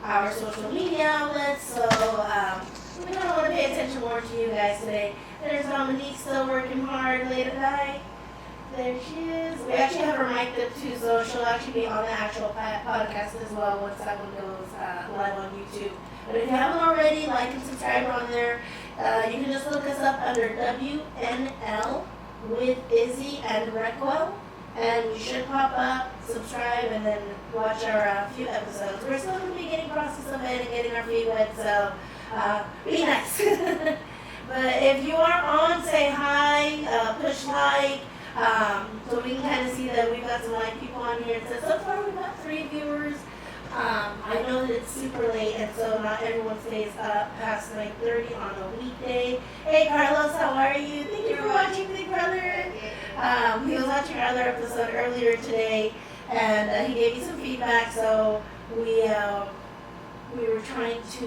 our social media outlets. So we don't want to pay attention more to you guys today. There's Dominique still working hard late at night. There she is. We actually have her mic'd up too, so she'll actually be on the actual podcast as well once that one goes live on YouTube. But if you haven't already, like and subscribe on there. You can just look us up under WNL with Izzy and Rek, and we should pop up, subscribe, and then watch our few episodes. We're still in the beginning process of it and getting our feet wet, so be nice. But if you are on, say hi, push like, so we can kind of see that we've got some like people on here. So far we've got 3 viewers. I know that it's super late, and so not everyone stays up past 9:30 on a weekday. Hey Carlos, how are you? Thank you for watching, Big Brother. He was watching our other episode earlier today, and he gave me some feedback. So we were trying to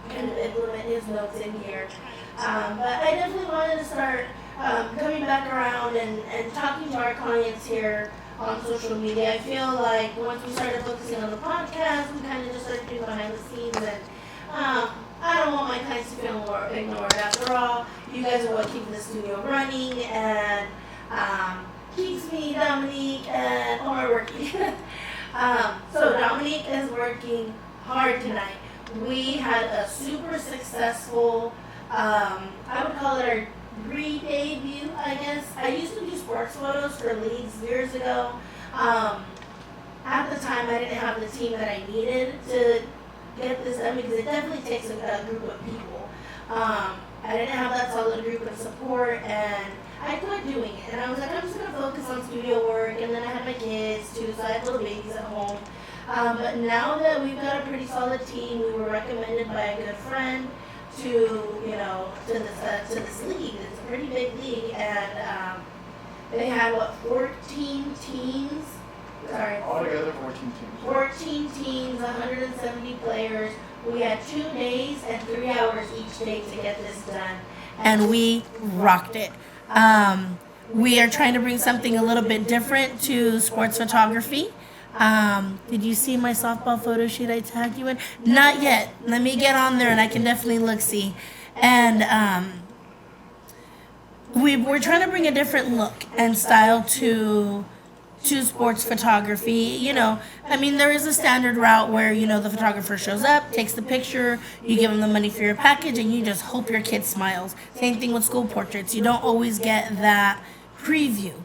kind of implement his notes in here. But I definitely wanted to start coming back around and talking to our clients here on social media. I feel like once we started focusing on the podcast, we kind of just started doing behind the scenes, and I don't want my clients to feel more ignored. After all, you guys are what keeps the studio running and keeps me, Dominique, and Omar working. So Dominique is working hard tonight. We had a super successful, I would call it our re-debut, I guess. I used to do sports photos for leagues years ago. At the time, I didn't have the team that I needed to get this done because it definitely takes a group of people. I didn't have that solid group of support, and I quit doing it. And I was like, I'm just going to focus on studio work, and then I had my kids too, so I had little babies at home. But now that we've got a pretty solid team, we were recommended by a good friend to this league. It's a pretty big league, and they had 14 teams. Sorry. Altogether 14 teams. 14 teams, 170 players. We had 2 days and 3 hours each day to get this done, and we rocked it. We are trying to bring something a little bit different to sports photography. Did you see my softball photo shoot I tagged you in? Not yet. Let me get on there and I can definitely see. And we're trying to bring a different look and style to sports photography. You know, I mean, there is a standard route where, you know, the photographer shows up, takes the picture, you give them the money for your package, and you just hope your kid smiles. Same thing with school portraits. You don't always get that preview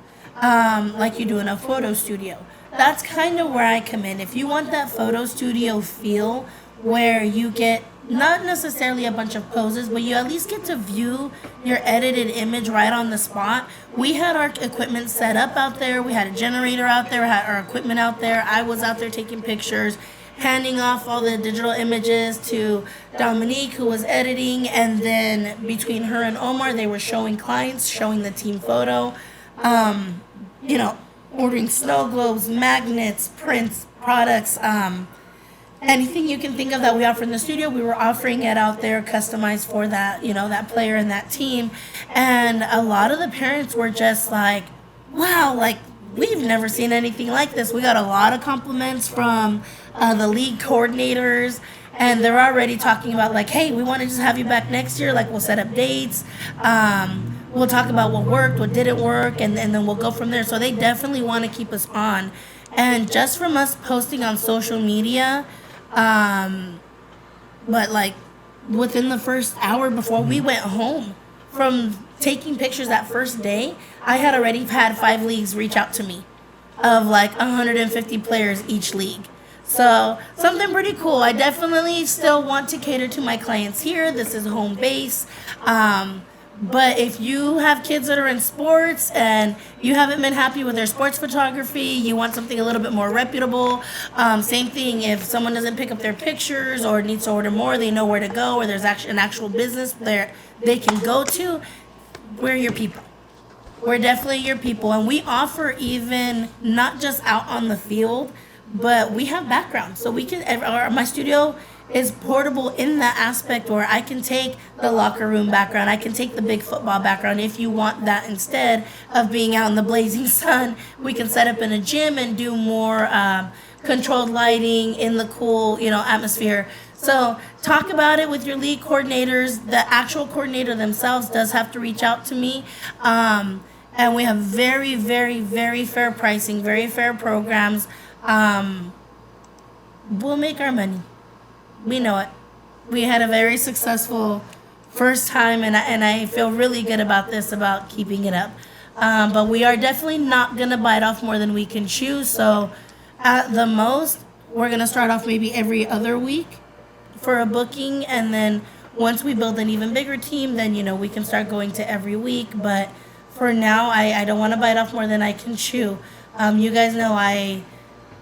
like you do in a photo studio. That's kind of where I come in. If you want that photo studio feel where you get not necessarily a bunch of poses, but you at least get to view your edited image right on the spot. We had our equipment set up out there. We had a generator out there. We had our equipment out there. I was out there taking pictures, handing off all the digital images to Dominique, who was editing. And then between her and Omar, they were showing clients, showing the team photo. You know, ordering snow globes, magnets, prints, products, anything you can think of that we offer in the studio, we were offering it out there, customized for that, you know, that player and that team. And a lot of the parents were just like, wow, like, we've never seen anything like this. We got a lot of compliments from the league coordinators, and they're already talking about like, hey, we want to just have you back next year. Like, we'll set up dates. We'll talk about what worked, what didn't work, and then we'll go from there. So they definitely want to keep us on. And just from us posting on social media, but like within the first hour before we went home from taking pictures that first day, I had already had 5 leagues reach out to me of like 150 players each league. So something pretty cool. I definitely still want to cater to my clients here. This is home base. But if you have kids that are in sports and you haven't been happy with their sports photography, you want something a little bit more reputable, same thing. If someone doesn't pick up their pictures or needs to order more, they know where to go, or there's actually an actual business there they can go to, we're your people. We're definitely your people. And we offer even not just out on the field, but we have background. So we can, my studio is portable in that aspect where I can take the locker room background, I can take the big football background. If you want that instead of being out in the blazing sun, we can set up in a gym and do more controlled lighting in the cool, atmosphere. So talk about it with your league coordinators. The actual coordinator themselves does have to reach out to me. And we have very, very, very fair pricing, very fair programs. We'll make our money. We know it. We had a very successful first time, and I feel really good about this, about keeping it up. But we are definitely not going to bite off more than we can chew. So at the most, we're going to start off maybe every other week for a booking. And then once we build an even bigger team, then, we can start going to every week. But for now, I don't want to bite off more than I can chew. You guys know I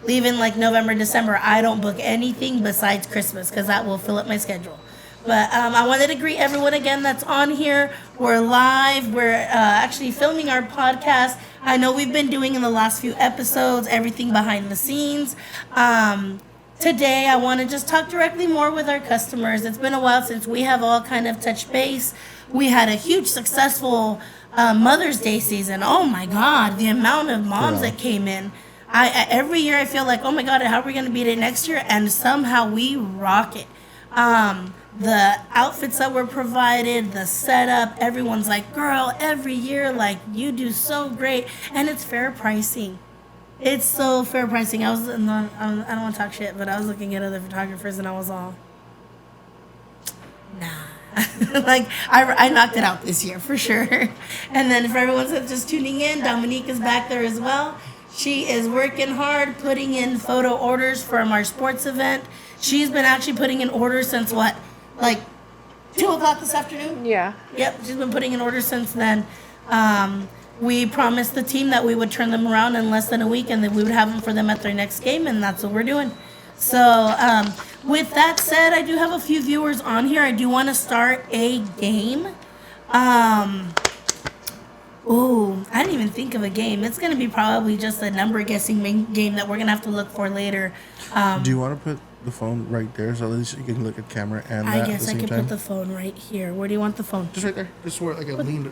leave in like November, December. I don't book anything besides Christmas because that will fill up my schedule. But I wanted to greet everyone again that's on here. We're live. We're actually filming our podcast. I know we've been doing in the last few episodes, everything behind the scenes. Today, I want to just talk directly more with our customers. It's been a while since we have all kind of touched base. We had a huge successful Mother's Day season. Oh my God, the amount of moms that came in. Every year I feel like, oh my God, how are we going to beat it next year? And somehow we rock it. The outfits that were provided, the setup, everyone's like, girl, every year, like, you do so great. And it's fair pricing. It's so fair pricing. I don't want to talk shit, but I was looking at other photographers and I was all, nah. Like, I knocked it out this year for sure. And then for everyone that's just tuning in, Dominique is back there as well. She is working hard, putting in photo orders from our sports event. She's been actually putting in orders since what? Like 2 o'clock this afternoon? Yeah. Yep, she's been putting in orders since then. We promised the team that we would turn them around in less than a week and that we would have them for them at their next game, and that's what we're doing. So with that said, I do have a few viewers on here. I do want to start a game. Oh, I didn't even think of a game. It's going to be probably just a number guessing game that we're going to have to look for later. Do you want to put the phone right there so at least you can look at camera and I that guess at I the same could time? put the phone right here. Where do you want the phone? Just right there. Just where like a lean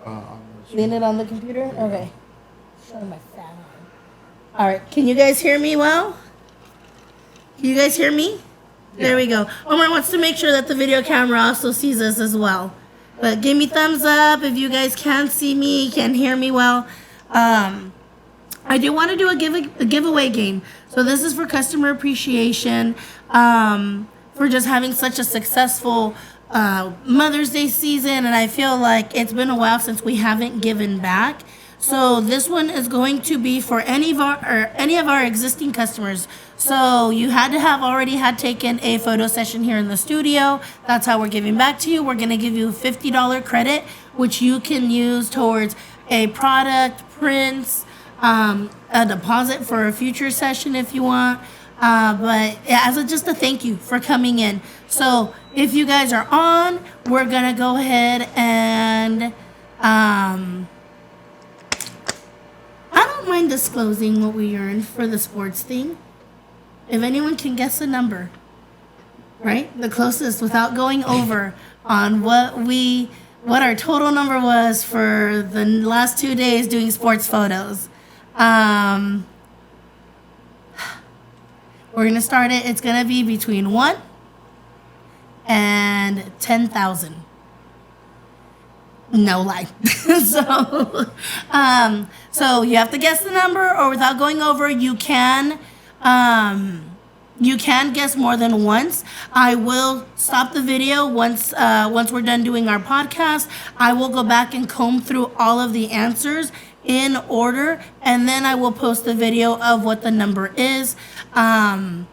on the Lean it on the computer? Okay. Show my fat arm. All right. Can you guys hear me well? Can you guys hear me? Yeah. There we go. Omar wants to make sure that the video camera also sees us as well. But give me thumbs up if you guys can see me, can hear me well. I do want to do a giveaway game. So this is for customer appreciation, for just having such a successful Mother's Day season. And I feel like it's been a while since we haven't given back. So this one is going to be for any of our existing customers. So you had to have already had taken a photo session here in the studio. That's how we're giving back to you. We're going to give you a $50 credit, which you can use towards a product, prints, a deposit for a future session if you want. But as just a thank you for coming in. So if you guys are on, we're going to go ahead and I don't mind disclosing what we earned for the sports thing. If anyone can guess a number, right? The closest without going over on what our total number was for the last 2 days doing sports photos. We're going to start it. It's going to be between 1 and 10,000. No lie. So you have to guess the number, or without going over, you can guess more than once. I will stop the video once we're done doing our podcast. I will go back and comb through all of the answers in order, and then I will post the video of what the number is. And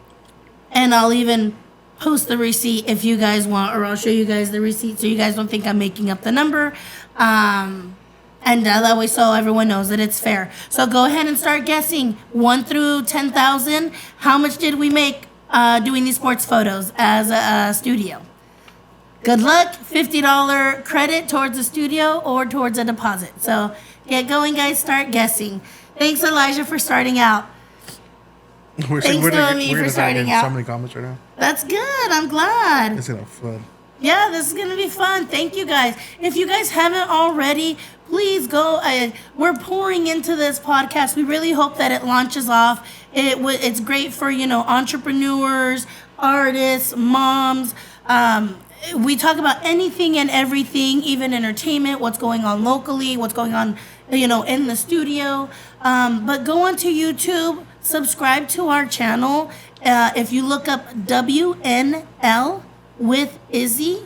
I'll even post the receipt if you guys want, or I'll show you guys the receipt so you guys don't think I'm making up the number. And that way so everyone knows that it's fair. So go ahead and start guessing 1 through 10,000. How much did we make doing these sports photos as a studio? Good luck. $50 credit towards the studio or towards a deposit. So get going, guys. Start guessing. Thanks, Elijah, for starting out. Thanks, Dominique, for starting out. So many comments right now. That's good. I'm glad. It's gonna flood. Yeah, this is going to be fun. Thank you, guys. If you guys haven't already, please go. We're pouring into this podcast. We really hope that it launches off It's great for, entrepreneurs, artists, moms. We talk about anything and everything, even entertainment, what's going on locally, what's going on, in the studio. But go onto YouTube, subscribe to our channel. If you look up WNL with Izzy,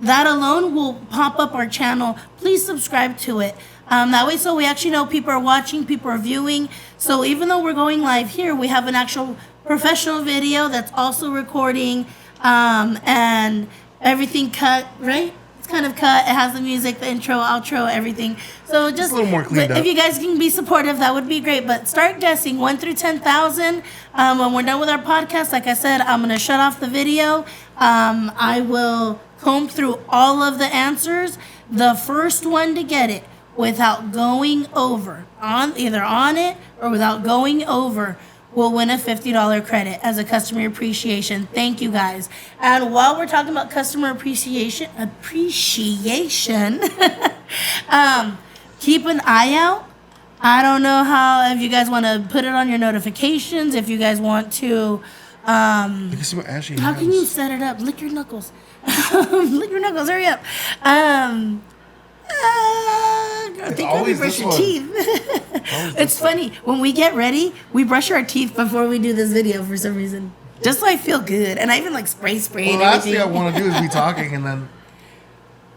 that alone will pop up our channel. Please subscribe to it. That way, so we actually know people are watching, people are viewing. So even though we're going live here, we have an actual professional video that's also recording, and everything cut, right? It's kind of cut. It has the music, the intro, outro, everything. So just a little more cleaned up. If you guys can be supportive, that would be great. But start guessing 1 through 10,000. When we're done with our podcast, like I said, I'm gonna shut off the video. I will comb through all of the answers. The first one to get it without going over on it or without going over will win a $50 credit as a customer appreciation. Thank you guys. And while we're talking about customer appreciation, keep an eye out. I don't know if you guys want to put it on your notifications, if you guys want to. How can you set it up? Lick your knuckles. Lick your knuckles. Hurry up. I think we brush your teeth. It's funny. When we get ready, we brush our teeth before we do this video for some reason. Just so I feel good. And I even like spray. Well, the last thing I want to do is be talking and then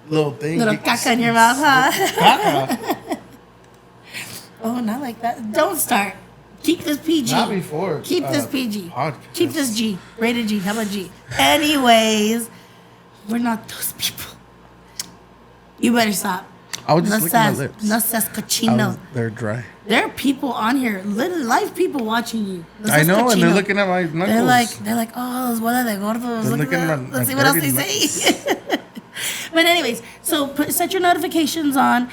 little caca in your mouth, huh? Caca. Oh, not like that. Don't start. Keep this PG. Not before. Keep this PG. Podcast. Keep this G. Rated G. How about G? Anyways, we're not those people. You better stop. I was just licking my lips. No seas cochino. They're dry. There are people on here, live people watching you. I know, and they're looking at my knuckles. They're like, oh, what are they gordos? They're looking at Let's see what else they say. But anyways, so set your notifications on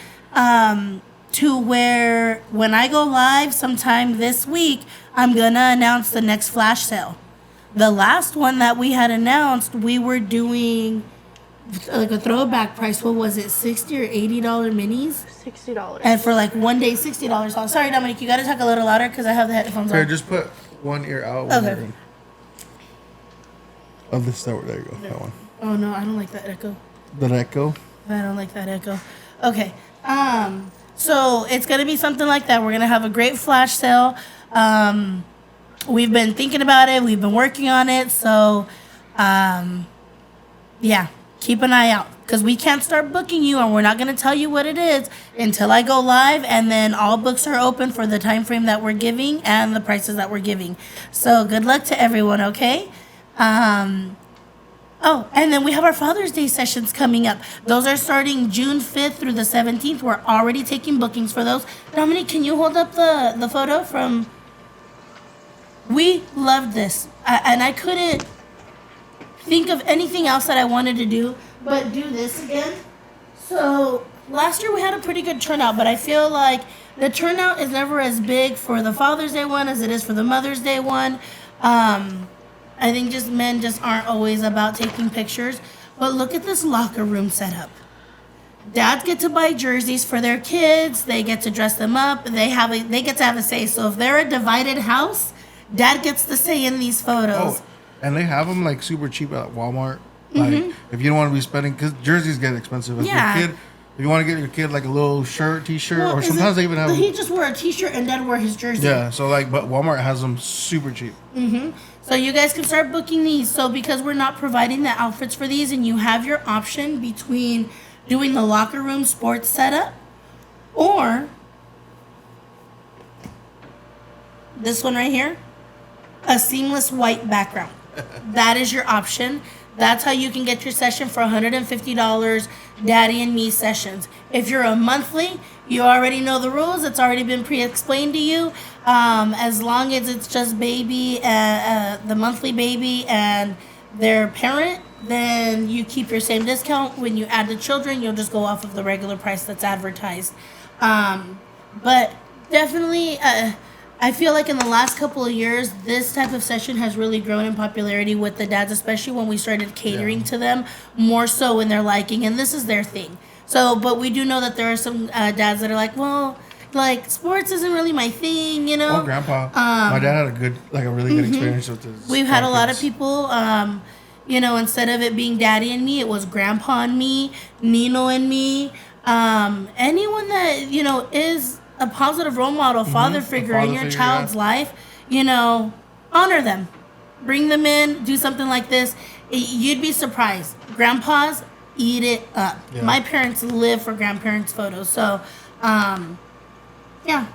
to where when I go live sometime this week, I'm going to announce the next flash sale. The last one that we had announced, we were doing like a throwback price. What was it, $60 or $80 minis? $60. And for like one day, $60 off. Sorry, Dominique, you got to talk a little louder because I have the headphones on. Here, just put one ear out. Okay. Oh, this there you go. That one. Oh no, I don't like that echo. The echo? I don't like that echo. Okay. So it's gonna be something like that. We're gonna have a great flash sale. We've been thinking about it. We've been working on it. So, yeah, keep an eye out because we can't start booking you, and we're not gonna tell you what it is until I go live, and then all books are open for the time frame that we're giving and the prices that we're giving. So good luck to everyone. Okay. Oh, and then we have our Father's Day sessions coming up. Those are starting June 5th through the 17th. We're already taking bookings for those. Dominique, can you hold up the photo from... We loved this. And I couldn't think of anything else that I wanted to do but do this again. So last year we had a pretty good turnout, but I feel like the turnout is never as big for the Father's Day one as it is for the Mother's Day one. I think just men just aren't always about taking pictures. But look at this locker room setup. Dads get to buy jerseys for their kids. They get to dress them up. They get to have a say. So if they're a divided house, Dad gets to say in these photos. Oh, and they have them like super cheap at Walmart. Like if you don't want to be spending, because jerseys get expensive. If you want to get your kid like a little shirt, t-shirt, or sometimes they even have. He just wore a t-shirt and Dad wore his jersey. Yeah, so but Walmart has them super cheap. So you guys can start booking these. So because we're not providing the outfits for these, and you have your option between doing the locker room sports setup or this one right here, a seamless white background. That is your option. That's how you can get your session for $150, Daddy and Me sessions. If you're a monthly, you already know the rules. It's already been pre-explained to you. As long as it's just baby, the monthly baby and their parent, then you keep your same discount. When you add the children, you'll just go off of the regular price that's advertised. But definitely, I feel like in the last couple of years, this type of session has really grown in popularity with the dads, especially when we started catering to them more so in their liking, and this is their thing. So, but we do know that there are some dads that are like, well, like sports isn't really my thing, you know. Oh, grandpa. My dad had a really good experience with his. We've had a lot of grandkids. people, instead of it being daddy and me, it was grandpa and me, Nino and me. Anyone that, is a positive role model, father figure in your child's life, honor them. Bring them in, do something like this. You'd be surprised. Grandpas eat it up. Yeah. My parents live for grandparents' photos. So, yeah.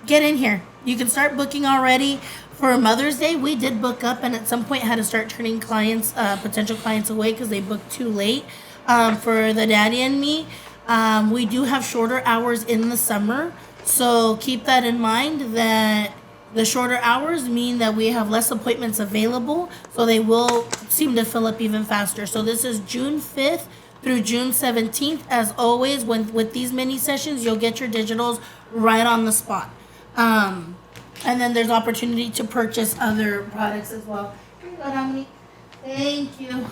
Get in here. You can start booking already. For Mother's Day, we did book up, and at some point had to start turning potential clients away because they booked too late. For the daddy and me, we do have shorter hours in the summer, so keep that in mind that the shorter hours mean that we have less appointments available, so they will seem to fill up even faster. So this is June 5th through June 17th. As always, with these mini sessions, you'll get your digitals right on the spot. And then there's opportunity to purchase other products as well. Here you go, Dominique. Thank you.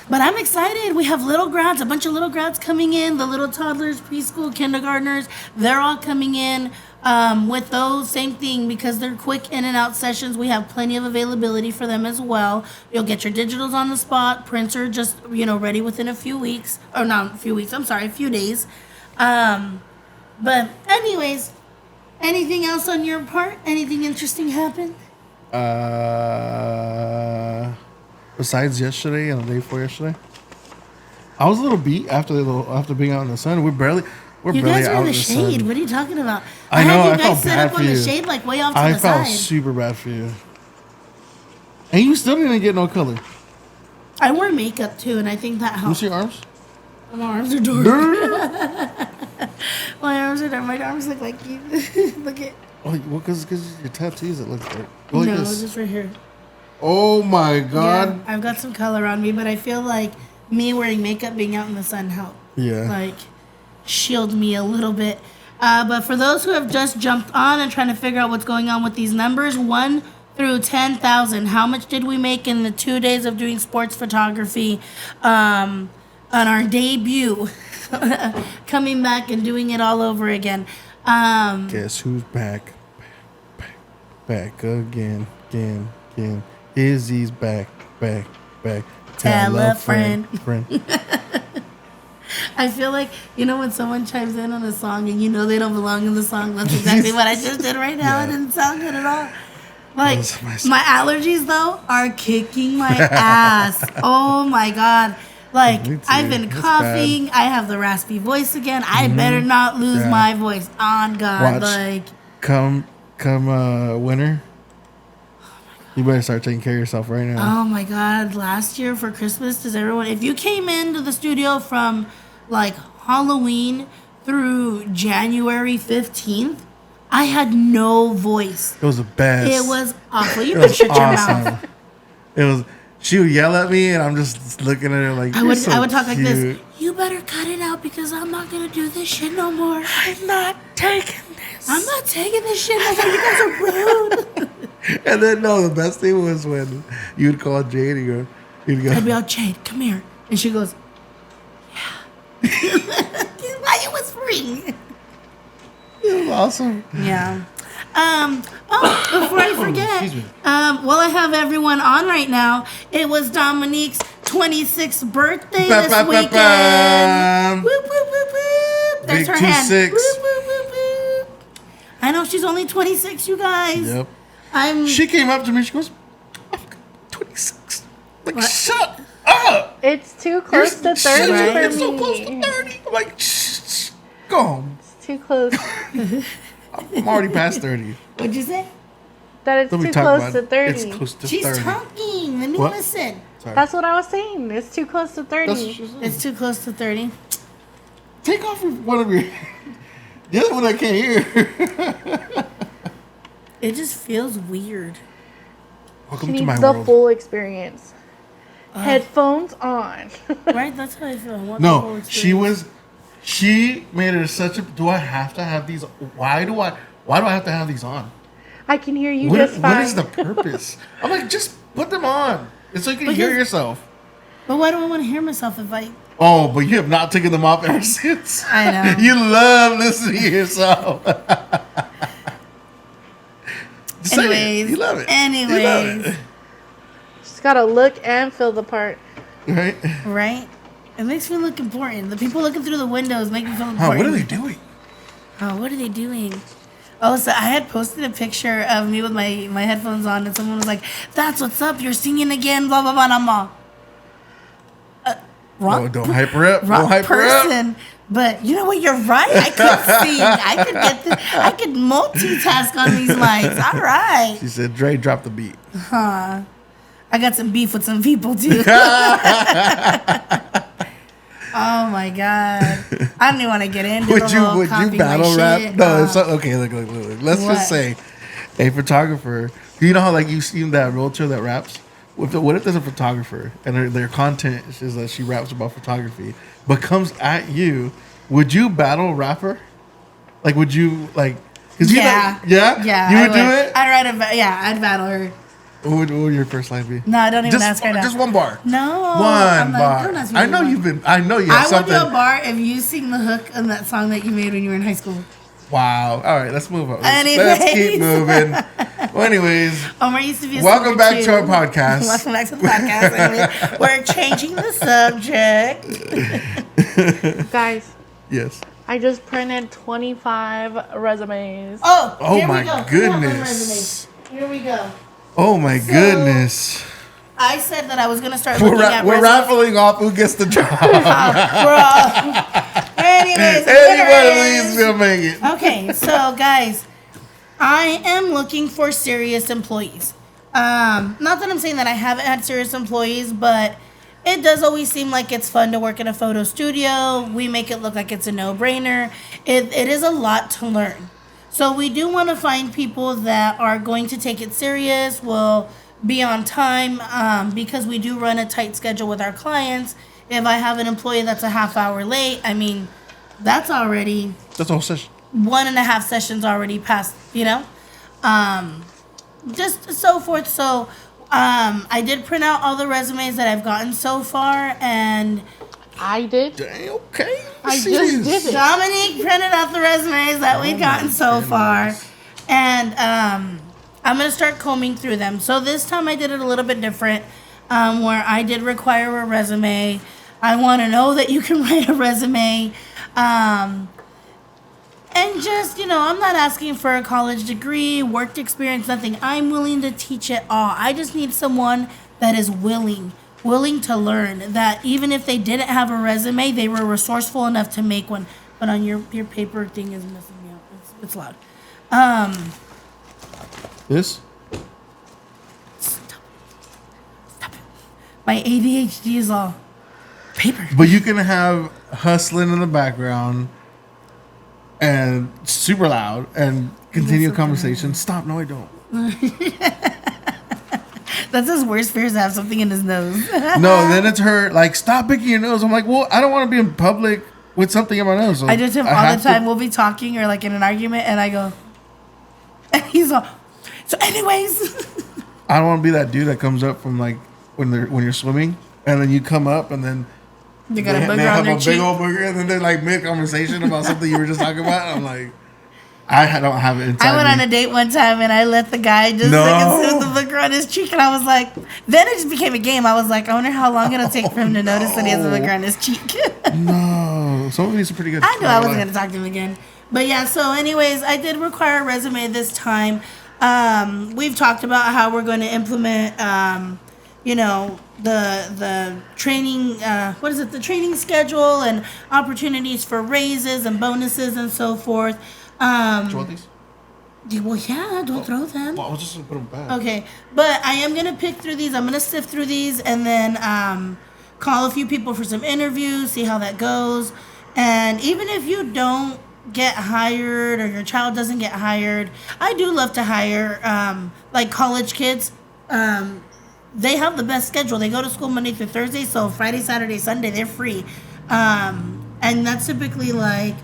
But I'm excited. We have a bunch of little grads coming in, the little toddlers, preschool, kindergartners. They're all coming in with those. Same thing, because they're quick in and out sessions. We have plenty of availability for them as well. You'll get your digitals on the spot. Prints are just, ready within a few weeks. Or not a few weeks, I'm sorry, a few days. But anyways, anything else on your part? Anything interesting happen? Besides yesterday and the day before yesterday, I was a little beat after being out in the sun. We're barely you guys are out in the sun. shade. What are you talking about? I know. had you I guys felt set bad up for on you. the shade, like way off to the I side. felt super bad for you. And you still didn't get no color. I wore makeup too, and I think that helped. You see your arms? My arms are dark. My arms are dark. My arms look like you. Look at. Oh, well, because your tattoos, it looks like. Go like No, this. just right here. Oh my God. Yeah, I've got some color on me, but I feel like me wearing makeup, being out in the sun, helped. Yeah. Like, shield me a little bit. But for those who have just jumped on and trying to figure out what's going on with these numbers, 1 through 10,000, how much did we make in the 2 days of doing sports photography on our debut? Coming back and doing it all over again. Guess who's back? Back again. Izzy's back. Tell a friend. I feel like, when someone chimes in on a song and they don't belong in the song, that's exactly what I just did right now. Yeah. It didn't sound good at all. Like, my allergies, though, are kicking my ass. Oh, my God. Like, I've been coughing. I have the raspy voice again. I better not lose my voice. On God. Watch. Like, come winter, you better start taking care of yourself right now. Oh my God! Last year for Christmas, if you came into the studio from like Halloween through January 15th, I had no voice. It was the best. It was awful. You better shut your mouth. It was. She would yell at me, and I'm just looking at her like. I would talk like this. You better cut it out because I'm not gonna do this shit no more. I'm not taking this. I'm not taking this shit no more. You guys are rude. And then the best thing was when you'd call Jade and you'd go. I'd be like, Jade, come here, and she goes, yeah. Why are you whispering? It was awesome. Yeah. Before I forget, while I have everyone on right now, it was Dominique's 26th birthday this weekend. Whoop, whoop, whoop, whoop. There's her hand. Whoop, whoop, whoop, whoop. I know she's only 26, you guys. Yep. She came up to me. She goes, "I'm 26." Like, what? Shut up. It's too close to 30 for me. It's so close to 30. I'm like, shh, go home. It's too close. I'm already past 30. What'd you say? That it's too close to 30. It's close to 30. She's talking. Let me listen. Sorry. That's what I was saying. It's too close to 30. It's too close to 30. Take off one of your... The other one I can't hear. It just feels weird. Welcome to my the world. full experience. Headphones on. Right? That's how I feel. I want the full experience. She made it such a... Do I have to have these... Why do I have to have these on? I can hear you just fine. What is the purpose? I'm like, just put them on. It's so you can hear yourself. But why do I want to hear myself if I Oh, but you have not taken them off ever since. I know. You love listening to yourself. Anyways, you love it. Anyways, you love it. Just gotta look and feel the part. Right. Right. It makes me look important. The people looking through the windows make me feel important. Oh, what are they doing? Oh, what are they doing? Oh, so I had posted a picture of me with my headphones on, and someone was like, "That's what's up. You're singing again." Blah blah blah. And I'm all, wrong. No, don't hype her up. Wrong Don't hype person. her up. But you know what? You're right. I could sing. I could I could multitask on these mics. All right. She said, "Dre, drop the beat." Huh. I got some beef with some people too. Oh my god! I don't even want to get into Would the you whole copy battle my rap? shit. No, it's not, okay. Look. Let's What? just say a photographer. You know how like you've seen that realtor that raps. What if there's a photographer and their content is that she raps about photography, but comes at you? Would you battle rapper? Like, would you like? Cause Yeah. Yeah. You would do it. I'd battle her. What would your first line be? No, don't even ask her now. Just one bar. No. One bar. Don't ask me I know one. you've been. I know you I have would something. do a bar if you sing the hook on that song that you made when you were in high school. Wow. All right, let's move on. Let's Anyways. keep moving. Well, anyways, Omar used to be a welcome singer, back too. to our podcast. Welcome back to the podcast. Anyways, we're changing the subject. Guys, Yes. I just printed 25 resumes. Oh, Oh here my we go. goodness. Here we go. Oh my goodness. I said that I was gonna start We're, looking at we're resumes. raffling off who gets the job. Anyways, Any one of these will make it. Okay, so guys, I am looking for serious employees. Not that I'm saying that I haven't had serious employees, but it does always seem like it's fun to work in a photo studio. We make it look like it's a no-brainer. It is a lot to learn. So we do want to find people that are going to take it serious, will be on time, because we do run a tight schedule with our clients. If I have an employee that's a half hour late, I mean, that's already That's the whole session. 1.5 sessions already passed, just so forth. So I did print out all the resumes that I've gotten so far, and I did. Dang, okay. I just did it. Dominique printed out the resumes that we've gotten so far, and I'm gonna start combing through them. So this time I did it a little bit different, where I did require a resume. I want to know that you can write a resume, and just I'm not asking for a college degree, work experience, nothing. I'm willing to teach it all. I just need someone that is willing to learn, that even if they didn't have a resume, they were resourceful enough to make one. But on your paper thing is messing me up. It's loud. This? Stop it. My ADHD is all paper. But you can have hustling in the background and super loud and continue a conversation. Stop. No, I don't. That's his worst fear, is to have something in his nose. No, then it's her like, stop picking your nose. I'm like, well, I don't want to be in public with something in my nose. So I do it to him all have the time. to- We'll be talking or like in an argument, and I go, and he's all, so anyways. I don't want to be that dude that comes up from like when you're swimming and then you come up and then They got a they booger have on their a cheek. big old booger and then they're like mid conversation about something you were just talking about. I'm like, I don't have it inside I went me. on a date one time and I let the guy just No. like the booger on his cheek, and I was like, then it just became a game. I was like, I wonder how long it'll take for him to notice that he has a booger on his cheek. No, some of these are pretty good. I knew I wasn't gonna talk to him again. But yeah, so anyways, I did require a resume this time. We've talked about how we're going to implement, the training. What is it? The training schedule and opportunities for raises and bonuses and so forth. Do you want these? Well, yeah, don't throw them. Well, I was just gonna put them back. Okay, but I am gonna pick through these. I'm gonna sift through these and then call a few people for some interviews, see how that goes. And even if you don't get hired or your child doesn't get hired, I do love to hire like college kids. They have the best schedule. They go to school Monday through Thursday, so Friday, Saturday, Sunday they're free. And that's typically like,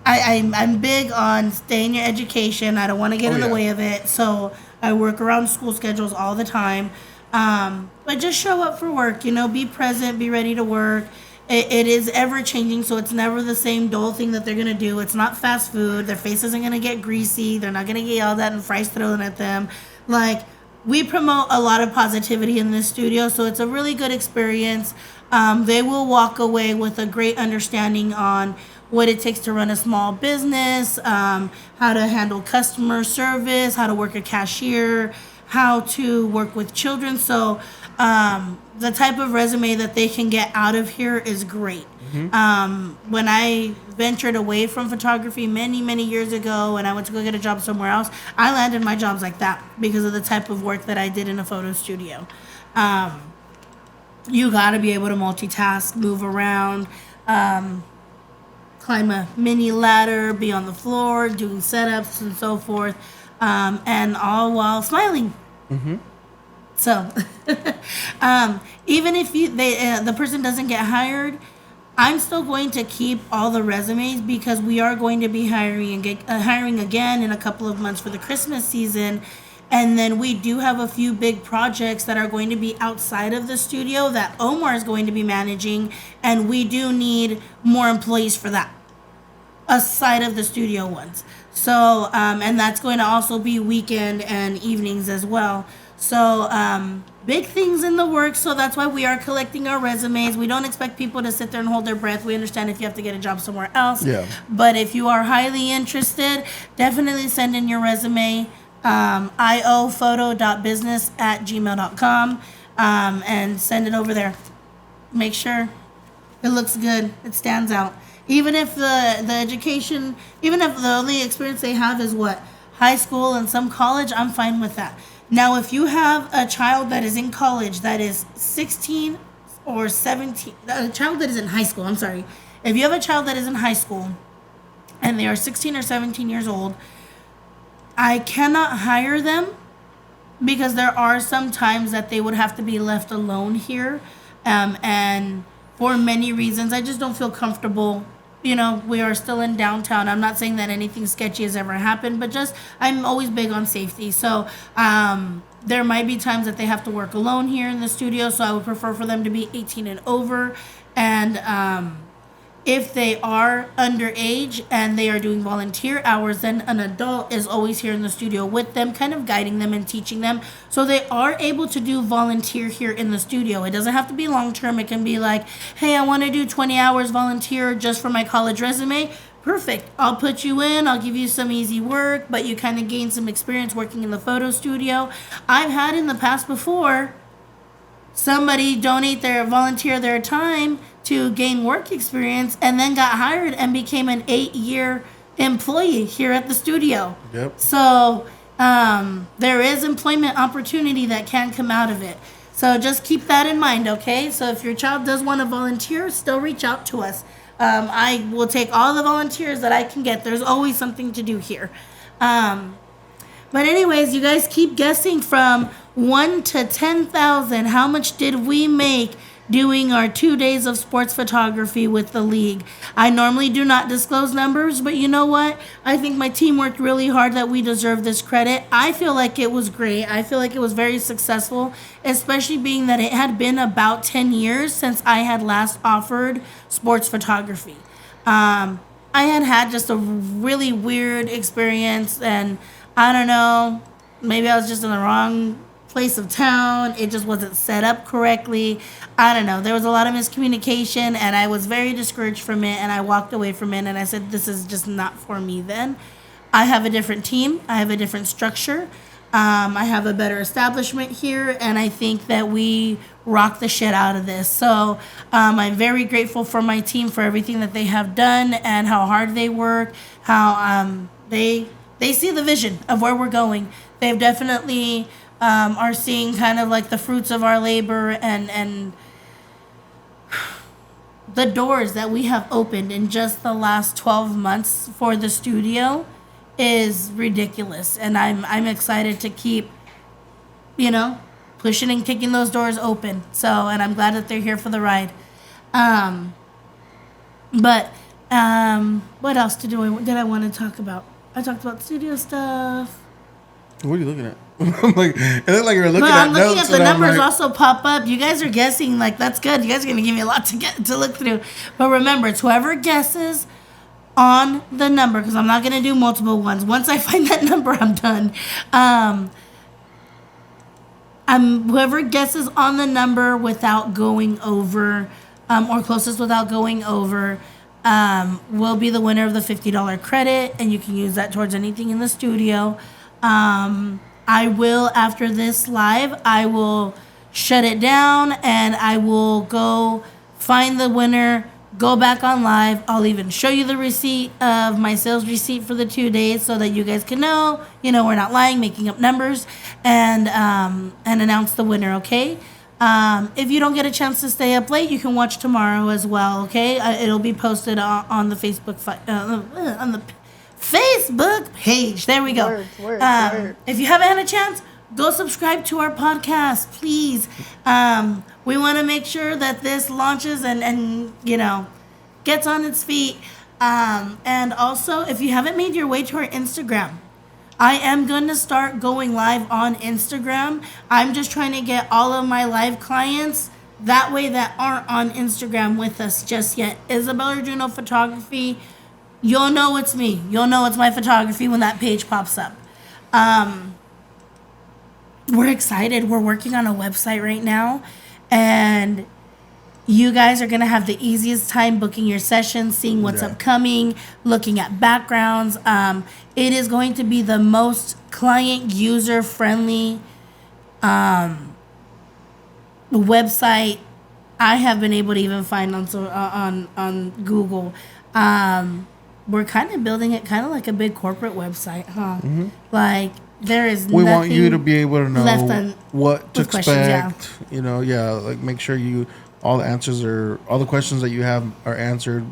I'm big on staying your education. I don't want to get in the way of it, so I work around school schedules all the time. But just show up for work, be present, be ready to work. it is ever changing, so it's never the same dull thing that they're gonna do. It's not fast food. Their face isn't gonna get greasy. They're not gonna get yelled at and fries thrown at them. Like, we promote a lot of positivity in this studio, so it's a really good experience. They will walk away with a great understanding on what it takes to run a small business, how to handle customer service, how to work a cashier, how to work with children. So the type of resume that they can get out of here is great. When I ventured away from photography many years ago and I went to go get a job somewhere else, I landed my jobs like that because of the type of work that I did in a photo studio. You got to be able to multitask, move around, climb a mini ladder, be on the floor, doing setups and so forth, and all while smiling. So, even if the person doesn't get hired, I'm still going to keep all the resumes because we are going to be hiring again in a couple of months for the Christmas season. And then we do have a few big projects that are going to be outside of the studio that Omar is going to be managing. And we do need more employees for that, aside of the studio ones. So, and that's going to also be weekend and evenings as well. So, big things in the works. So that's why we are collecting our resumes. We don't expect people to sit there and hold their breath. We understand if you have to get a job somewhere else. Yeah. But if you are highly interested, definitely send in your resume. iophoto.business@gmail.com, and send it over there. Make sure it looks good. It stands out. Even if the education, even if the only experience they have is what? High school and some college, I'm fine with that. Now, if you have a child that is in college that is 16 or 17, a child that is in high school, I'm sorry. If you have a child that is in high school and they are 16 or 17 years old, I cannot hire them because there are some times that they would have to be left alone here. And for many reasons, I just don't feel comfortable. You know, we are still in downtown. I'm not saying that anything sketchy has ever happened, but just I'm always big on safety. So there might be times that they have to work alone here in the studio. So I would prefer for them to be 18 and over. And if they are underage and they are doing volunteer hours, then an adult is always here in the studio with them, kind of guiding them and teaching them. So they are able to do volunteer here in the studio. It doesn't have to be long term. It can be like, hey, I want to do 20 hours volunteer just for my college resume. Perfect. I'll put you in. I'll give you some easy work, but you kind of gain some experience working in the photo studio. I've had in the past before somebody volunteer their time to gain work experience and then got hired and became an 8-year employee here at the studio. Yep. So there is employment opportunity that can come out of it. So just keep that in mind, okay? So if your child does want to volunteer, still reach out to us. I will take all the volunteers that I can get. There's always something to do here. But anyways, you guys keep guessing from 1 to 10,000. How much did we make doing our 2 days of sports photography with the league? I normally do not disclose numbers, but you know what? I think my team worked really hard that we deserve this credit. I feel like it was great. I feel like it was very successful, especially being that it had been about 10 years since I had last offered sports photography. I had just a really weird experience, and I don't know, maybe I was just in the wrong place of town. It just wasn't set up correctly. I don't know. There was a lot of miscommunication, and I was very discouraged from it, and I walked away from it, and I said, this is just not for me then. I have a different team. I have a different structure. I have a better establishment here, and I think that we rock the shit out of this. So I'm very grateful for my team for everything that they have done and how hard they work, how they see the vision of where we're going. They've definitely are seeing kind of like the fruits of our labor, and the doors that we have opened in just the last 12 months for the studio is ridiculous. And I'm excited to keep, pushing and kicking those doors open. So, and I'm glad that they're here for the ride. What else did I want to talk about? I talked about studio stuff. What are you looking at? I'm like, it looked like you were looking But at I'm looking notes. at the and I'm numbers like, also pop up. You guys are guessing, like, that's good. You guys are going to give me a lot to look through. But remember, it's whoever guesses on the number, because I'm not going to do multiple ones. Once I find that number, I'm done. Whoever guesses on the number without going over, or closest without going over, will be the winner of the $50 credit, and you can use that towards anything in the studio. I will, after this live, I will shut it down and I will go find the winner, go back on live. I'll even show you the receipt of my sales receipt for the 2 days so that you guys can know, we're not lying, making up numbers, and announce the winner, okay? If you don't get a chance to stay up late, you can watch tomorrow as well, okay? It'll be posted on the Facebook on the Facebook page. There we go. Word. If you haven't had a chance, go subscribe to our podcast, please. We want to make sure that this launches and gets on its feet. And also, if you haven't made your way to our Instagram, I am going to start going live on Instagram. I'm just trying to get all of my live clients that way that aren't on Instagram with us just yet. Isabel Arduino Photography. You'll know it's me. You'll know it's my photography when that page pops up. We're excited. We're working on a website right now. And you guys are going to have the easiest time booking your sessions, seeing what's upcoming, looking at backgrounds. It is going to be the most client user-friendly website I have been able to even find on Google. We're kind of building it kind of like a big corporate website, huh? Mm-hmm. Like, there is we want you to be able to know what to expect. Yeah. Like make sure all the questions that you have are answered,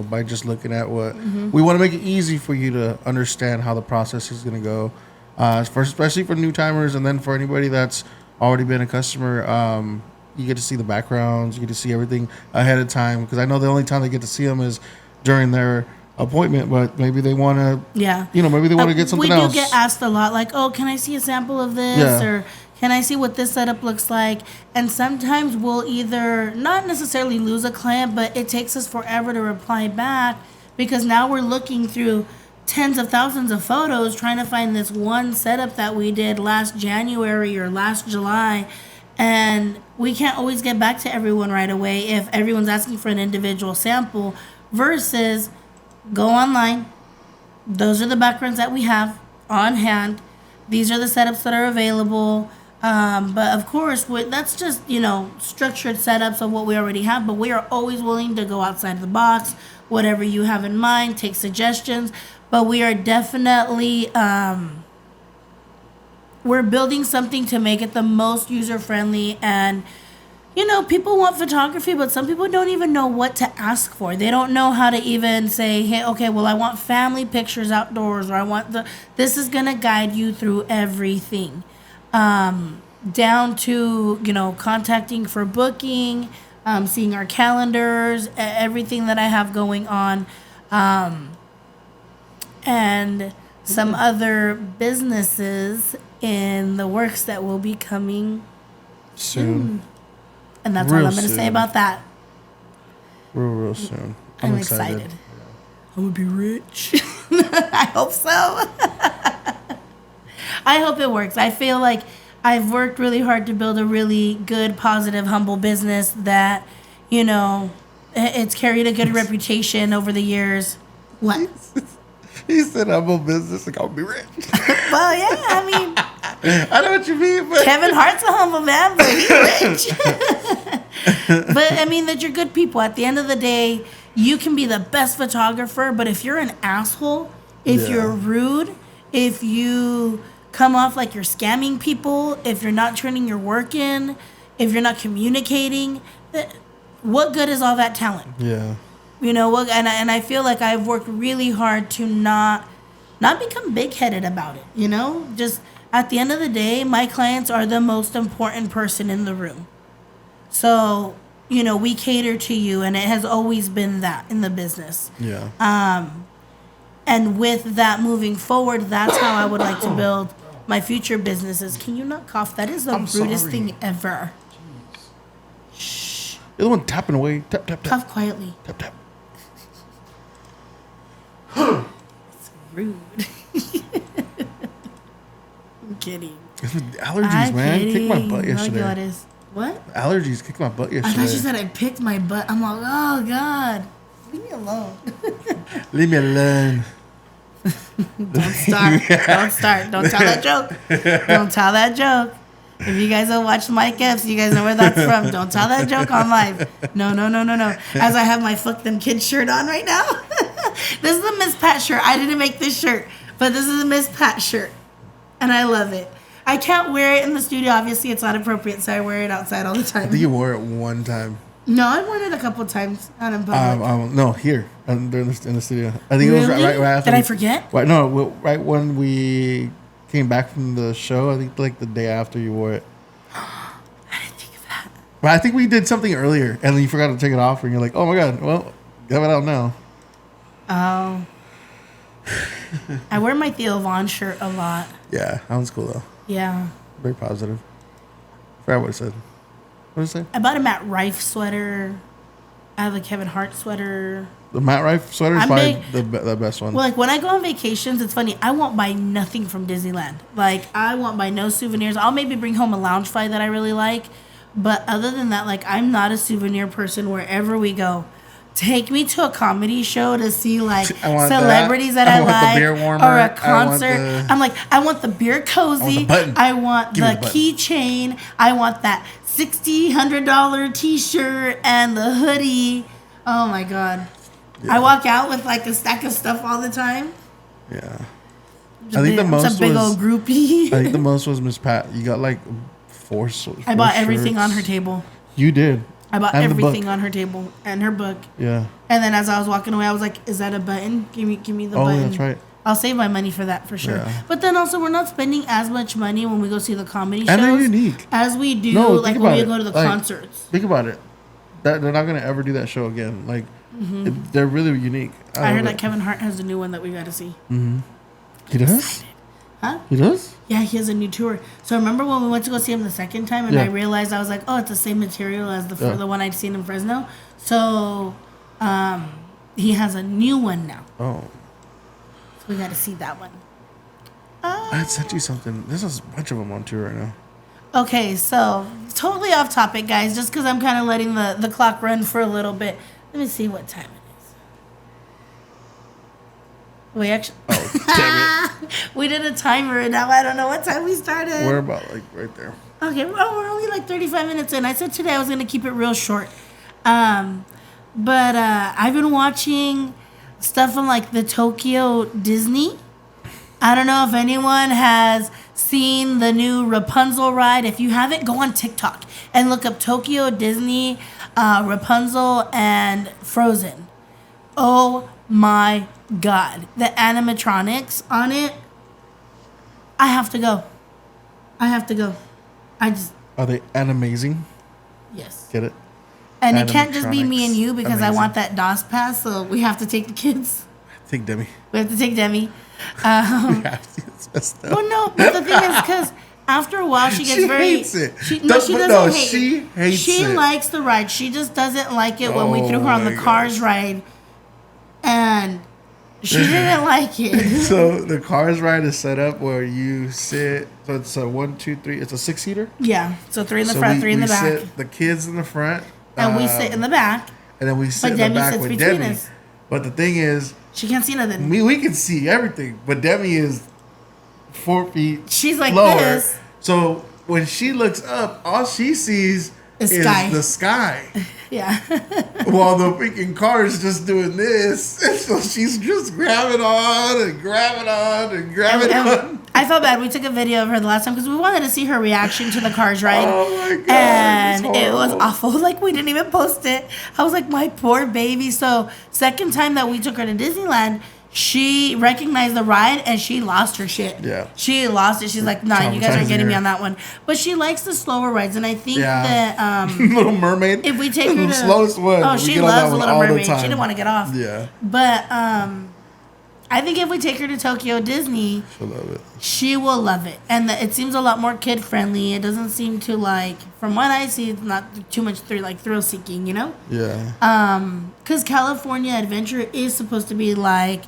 by just looking at what we want to make it easy for you to understand how the process is going to go, especially for new timers, and then for anybody that's already been a customer. You get to see the backgrounds, you get to see everything ahead of time, because I know the only time they get to see them is during their appointment, but maybe they want to maybe they want to get something else. We do get asked a lot, like, oh, can I see a sample of this, or can I see what this setup looks like? And sometimes we'll either not necessarily lose a client, but it takes us forever to reply back, because now we're looking through tens of thousands of photos trying to find this one setup that we did last January or last July. And we can't always get back to everyone right away if everyone's asking for an individual sample, versus go online. Those are the backgrounds that we have on hand. These are the setups that are available. But of course, that's just, structured setups of what we already have. But we are always willing to go outside of the box, whatever you have in mind, take suggestions. But we are definitely, we're building something to make it the most user-friendly. And people want photography, but some people don't even know what to ask for. They don't know how to even say, hey, okay, well, I want family pictures outdoors, or I want this is going to guide you through everything. Down to, contacting for booking, seeing our calendars, everything that I have going on, and some other businesses in the works that will be coming soon. And that's all I'm going to say about that. Real soon. I'm excited. I'm going to be rich. I hope so. I hope it works. I feel like I've worked really hard to build a really good, positive, humble business that, it's carried a good reputation over the years. What? He said humble business, like I'll be rich. Well, yeah, I mean, I know what you mean, but Kevin Hart's a humble man, but he's rich. But I mean that you're good people. At the end of the day, you can be the best photographer, but if you're an asshole, if you're rude, if you come off like you're scamming people, if you're not turning your work in, if you're not communicating, what good is all that talent? Yeah. You know what? And I feel like I've worked really hard to not become big-headed about it. Just at the end of the day, my clients are the most important person in the room. So, we cater to you, and it has always been that in the business. Yeah. And with that moving forward, that's how I would like to build my future businesses. Can you not cough? That is the rudest thing ever. Shh. You're the one tapping away. Tap, tap, tap. Cough quietly. Tap, tap. It's rude. I'm kidding. Allergies, man. Kicked my butt yesterday. What? Allergies kicked my butt yesterday. I thought you said I picked my butt. I'm like, oh, God. Leave me alone. Leave me alone. Don't start. Don't start. Don't tell that joke. Don't tell that joke. If you guys don't watch Mike Epps, you guys know where that's from. Don't tell that joke on live. No. As I have my Fuck Them Kids shirt on right now. This is a Miss Pat shirt. I didn't make this shirt, but this is a Miss Pat shirt. And I love it. I can't wear it in the studio. Obviously, it's not appropriate, so I wear it outside all the time. I think you wore it one time. No, I worn it a couple times out in public. No, here in the studio. I think it was right after. Did I forget? Right, no, right when we came back from the show. I think like the day after you wore it. I didn't think of that. But I think we did something earlier, and then you forgot to take it off, and you're like, "Oh my god, well, get it out now." Oh. I wear my Theo Vaughn shirt a lot. Yeah, that one's cool though. Yeah. Very positive. Forgot what it said. What did it say? I bought a Matt Rife sweater. I have a Kevin Hart sweater. The Matt Rife sweater is probably the best one. Well, like when I go on vacations, it's funny. I won't buy nothing from Disneyland. Like I won't buy no souvenirs. I'll maybe bring home a Loungefly that I really like. But other than that, like I'm not a souvenir person wherever we go. Take me to a comedy show to see like celebrities that I like, beer warmer, or a concert. I'm like, I want the beer cozy. I want the keychain. I want that $100 T-shirt and the hoodie. Oh my god! Yeah. I walk out with like a stack of stuff all the time. Yeah, I think the most was a big old groupie. I think the most was Miss Pat. You got like four. I bought everything on her table. You did. I bought everything on her table and her book. Yeah. And then as I was walking away, I was like, "Is that a button? Give me the button." Oh, that's right. I'll save my money for that for sure. Yeah. But then also, we're not spending as much money when we go see the comedy shows. And they're unique. As we do, like when we go to the concerts. Think about it. They're not going to ever do that show again. Like, they're really unique. I heard that Kevin Hart has a new one that we got to see. Mm-hmm. He does? Huh? He does? Yeah, he has a new tour. So remember when we went to go see him the second time, and I realized I was like, oh, it's the same material as the one I'd seen in Fresno. So he has a new one now. Oh. So we got to see that one. I had sent you something. There's a bunch of them on tour right now. Okay, so totally off topic, guys, just because I'm kind of letting the clock run for a little bit. Let me see what time it is. We actually... Oh, damn it. We did a timer, and now I don't know what time we started. We're about, like, right there. Okay, well, we're only, like, 35 minutes in. I said today I was going to keep it real short. But I've been watching stuff on, like, the Tokyo Disney. I don't know if anyone has seen the new Rapunzel ride. If you haven't, go on TikTok and look up Tokyo Disney, Rapunzel, and Frozen. Oh, my God. The animatronics on it. I have to go. Are they amazing? Yes. Get it? And it can't just be me and you because I want that DOS pass, so we have to take the kids. Take Demi. We have to take Demi. It's messed up. Well, no, but the thing is, because after a while she gets very... Hates it. She doesn't hate she it. hates she it. likes the ride. She just doesn't like it when we threw her on the Cars ride. And she didn't like it. So the Cars ride is set up where you sit. So it's a 1, 2, 3. It's a 6-seater. Yeah. So 3 in the front, 3 in the back. Sit the kids in the front. And we sit in the back. And then we sit in the back with Demi. Us. But the thing is, she can't see nothing. We can see everything, but Demi is 4 feet. She's like lower. This. So when she looks up, all she sees is the sky. Yeah. While the freaking car is just doing this. And so she's just grabbing on and grabbing on and grabbing on. I felt bad. We took a video of her the last time because we wanted to see her reaction to the Cars ride. Oh my God. And it was awful. Like, we didn't even post it. I was like, my poor baby. So, second time that we took her to Disneyland, she recognized the ride and she lost her shit. Yeah. She lost it. She's like, nah, you guys aren't getting me on that one. But she likes the slower rides. And I think that... Little Mermaid. If we take her to... The slowest one. Oh, she loves Little Mermaid. She didn't want to get off. Yeah. But... I think if we take her to Tokyo Disney, She'll love it. she will love it. And it seems a lot more kid friendly. It doesn't seem to from what I see, it's not too much thrill seeking, you know? Yeah. Because California Adventure is supposed to be like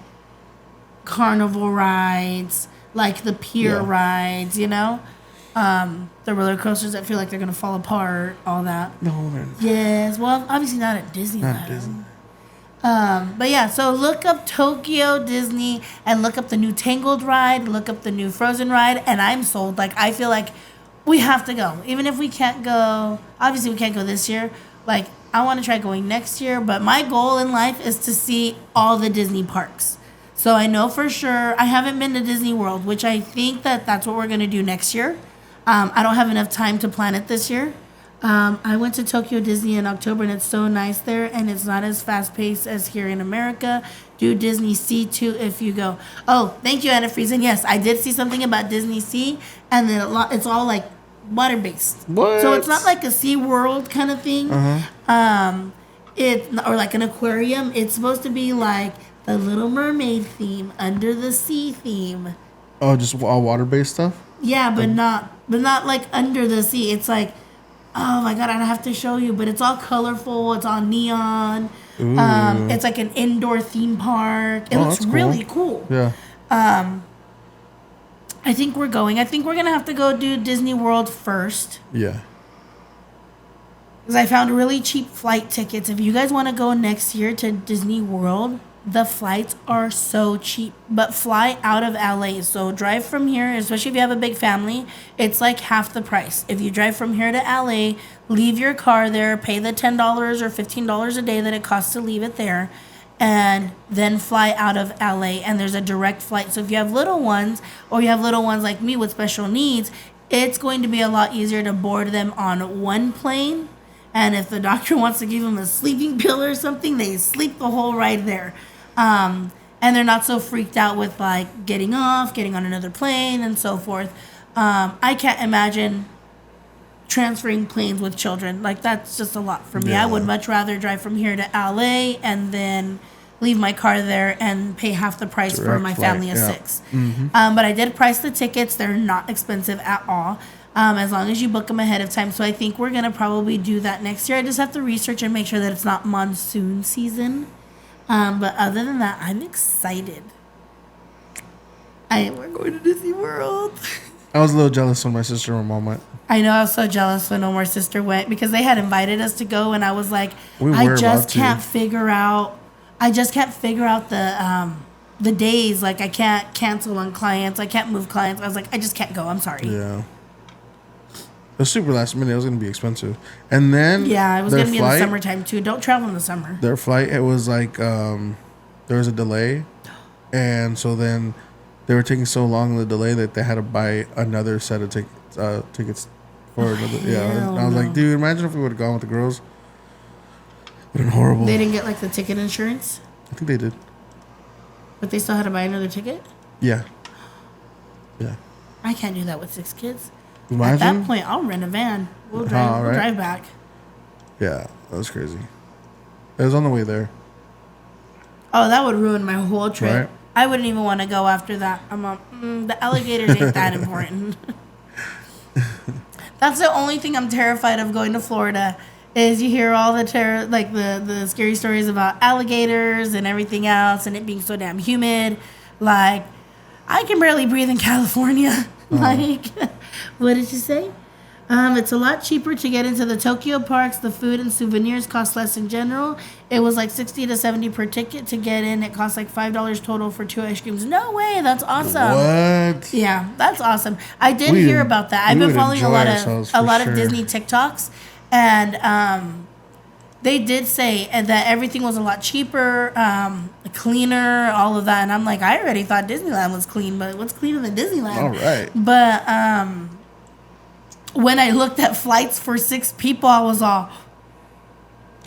carnival rides, like the pier rides, you know? The roller coasters that feel like they're going to fall apart, all that. No, they're not. Yes, well, obviously not at Disneyland. Not Disney. But yeah, so look up Tokyo Disney and look up the new Tangled ride, look up the new Frozen ride, and I'm sold. Like, I feel like we have to go. Even if we can't go, obviously we can't go this year. Like, I want to try going next year, but my goal in life is to see all the Disney parks. So I know for sure, I haven't been to Disney World, which I think that's what we're going to do next year. I don't have enough time to plan it this year. I went to Tokyo Disney in October, and it's so nice there, and it's not as fast-paced as here in America. Do Disney Sea, too, if you go. Oh, thank you, Anna Friesen. Yes, I did see something about Disney Sea, and then it's all, like, water-based. What? So it's not like a Sea World kind of thing. Or like an aquarium. It's supposed to be like the Little Mermaid theme, Under the Sea theme. Oh, just all water-based stuff? Yeah, but not like under the sea. It's like, oh my god, I have to show you, but it's all colorful. It's all neon. It's like an indoor theme park. It looks that's cool. really cool. Yeah. I think we're going. I think we're gonna have to go do Disney World first. Yeah. Because I found really cheap flight tickets. If you guys want to go next year to Disney World, the flights are so cheap. But fly out of LA. So drive from here, especially if you have a big family, it's like half the price. If you drive from here to LA, leave your car there, pay the $10 or $15 a day that it costs to leave it there, and then fly out of LA. And there's a direct flight. So if you have little ones, or you have little ones like me with special needs, it's going to be a lot easier to board them on one plane. And if the doctor wants to give them a sleeping pill or something, they sleep the whole ride there. And they're not so freaked out with like getting off, getting on another plane, and so forth. I can't imagine transferring planes with children. Like, that's just a lot for me. Yeah. I would much rather drive from here to LA and then leave my car there and pay half the price for Direct my flight, family of yeah. 6. But I did price the tickets. They're not expensive at all. As long as you book them ahead of time. So I think we're going to probably do that next year. I just have to research and make sure that it's not monsoon season. But other than that, I'm excited. We're going to Disney World. I was a little jealous when my sister and my mom went. I know, I was so jealous when Omar's sister went because they had invited us to go, and I was like, We I were just about to. can't figure out the days. Like, I can't cancel on clients. I can't move clients. I was like, I just can't go. I'm sorry. Yeah. It was super last minute. It was going to be expensive. And then Yeah, it was their going to be in the flight- summertime, too. Don't travel in the summer. Their flight, it was like, there was a delay. And so then they were taking so long in the delay that they had to buy another set of tickets for another. Yeah. Hell And I was no. like, dude, imagine if we would have gone with the girls. It would have been horrible. They didn't get, like, the ticket insurance, I think they did. but they still had to buy another ticket? Yeah. Yeah. I can't do that with 6 kids. Imagine. At that point, I'll rent a van. We'll drive, right? drive back. Yeah. That was crazy. It was on the way there. Oh, that would ruin my whole trip. Right. I wouldn't even want to go after that. The alligators ain't that important. That's the only thing I'm terrified of going to Florida is you hear all the the scary stories about alligators and everything else and it being so damn humid. Like, I can barely breathe in California. Like, what did you say? It's a lot cheaper to get into the Tokyo parks. The food and souvenirs cost less in general. It was like $60 to $70 per ticket to get in. It cost like $5 total for 2 ice creams. No way, that's awesome. What? Yeah, that's awesome. I did hear about that. I've been following a lot of Disney TikToks, and they did say that everything was a lot cheaper, cleaner, all of that. And I'm like, I already thought Disneyland was clean, but what's cleaner than Disneyland? All right. But when I looked at flights for 6 people, I was all,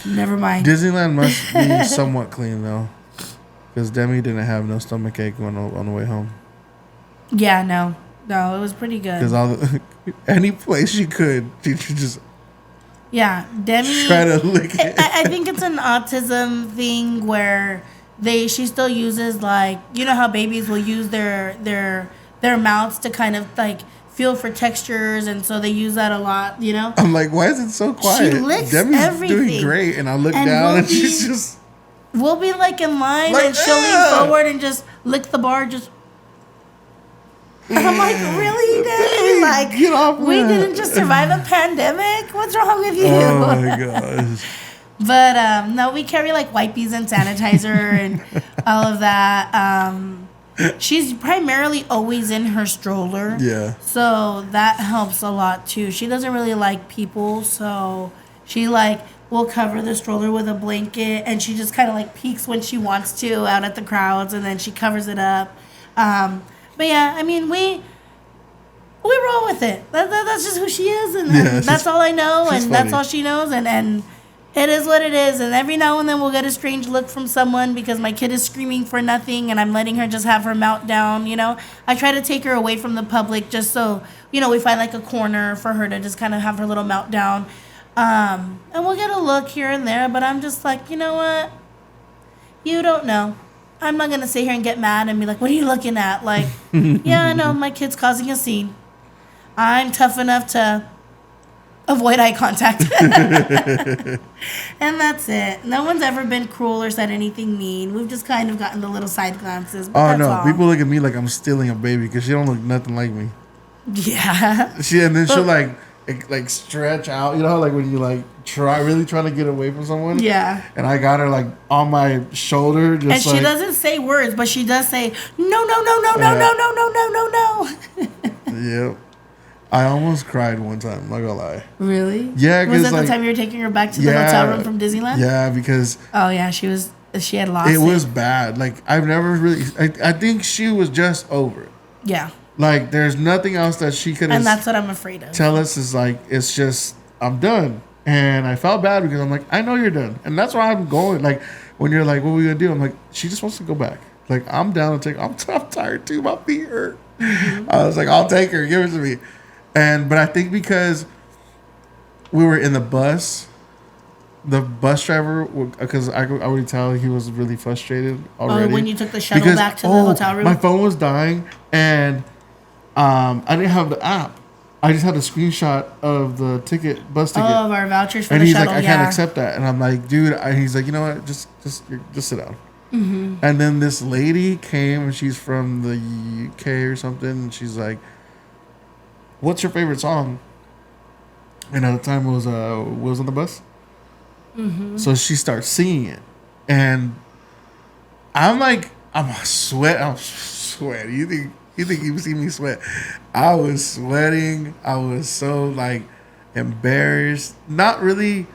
never mind. Disneyland must be somewhat clean, though. Because Demi didn't have no stomach ache on the way home. Yeah, no, it was pretty good. Because any place she could, she just Yeah, Demi. try to lick it. I think it's an autism thing where she still uses like, you know how babies will use their mouths to kind of like feel for textures, and so they use that a lot, you know. I'm like, why is it so quiet? She licks Demi's everything. doing great, and I look And down, we'll and she's just We'll be like in line, like, and she'll lean forward and just lick the bar, just. I'm like, really, Daddy? Like, get off we that. didn't just survive a pandemic? What's wrong with you? Oh my gosh. But no, we carry like wipes and sanitizer and all of that. She's primarily always in her stroller. Yeah. So that helps a lot too. She doesn't really like people, so she like will cover the stroller with a blanket, and she just kind of like peeks when she wants to out at the crowds, and then she covers it up. But yeah, I mean, we roll with it. That's just who she is, and that's all I know, and that's all she knows, and it is what it is. And every now and then we'll get a strange look from someone because my kid is screaming for nothing, and I'm letting her just have her meltdown, you know. I try to take her away from the public just so, you know, we find like a corner for her to just kind of have her little meltdown. And we'll get a look here and there, but I'm just like, you know what? You don't know. I'm not going to sit here and get mad and be like, what are you looking at? Like, yeah, I know my kid's causing a scene. I'm tough enough to avoid eye contact. And that's it. No one's ever been cruel or said anything mean. We've just kind of gotten the little side glances. But Oh, no. all. People look at me like I'm stealing a baby because she don't look nothing like me. Yeah. She'll like stretch out, you know, like when you like trying to get away from someone. Yeah. And I got her like on my shoulder, just And she doesn't say words, but she does say, no. Yep. I almost cried one time, I'm not gonna lie. Really? Yeah, Was that like, the time you were taking her back to the hotel room from Disneyland? Yeah, because Oh yeah, she had lost it. it was bad. Like I've never really. I think she was just over it. Yeah. Like there's nothing else that she could. And that's what I'm afraid of. Tell us is like it's just I'm done, and I felt bad because I'm like I know you're done, and that's why I'm going. Like when you're like, what are we gonna do? I'm like she just wants to go back. Like I'm down to take. I'm tired too. My feet hurt. Mm-hmm. I was like, I'll take her. Give it to me. But I think because we were in the bus driver, because I could already tell he was really frustrated already. Oh, when you took the shuttle back to the hotel room? My phone was dying, and I didn't have the app. I just had a screenshot of the bus ticket. Oh, of our vouchers for and the he's shuttle, like, I can't accept that. And I'm like, dude, he's like, you know what? Just sit down. Mm-hmm. And then this lady came, and she's from the UK or something, and she's like, what's your favorite song? And at the time it was Wheels on the Bus. Mm-hmm. So she starts singing it, and I'm like, I'm sweating. You think you see me sweat? I was sweating. I was so like embarrassed. Not really.